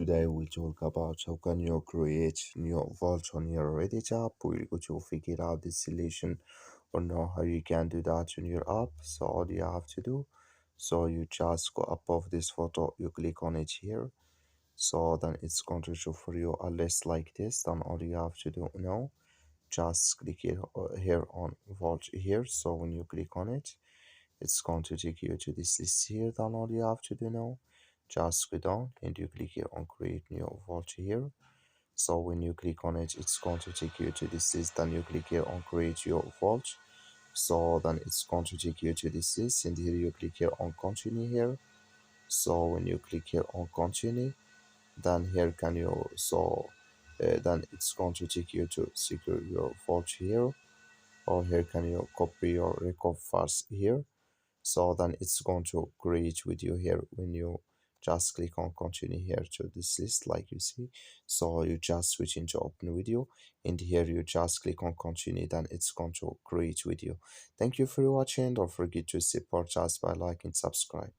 Today we talk about how can you create new vault on your Reddit app. We're going to figure out the solution or know how you can do that in your app. So all you have to do, so you just go above this photo, you click on it here. So then it's going to show for you a list like this. Then all you have to do now, just click here on vault here. So when you click on it, it's going to take you to this list here. Then all you have to do now, just go down and you click here on create new vault here. So when you click on it, it's going to take you to this list. Then you click here on create your vault. So then it's going to take you to this list, and here you click here on continue here. So when you click here on continue, then here can you then it's going to take you to secure your vault here, or here can you copy your record files here. So then it's going to create with you here when you just click on continue here to this list like you see. So you just switch into open video, and here you just click on continue, then it's going to create with you. Thank you for watching. Don't forget to support us by liking, subscribe.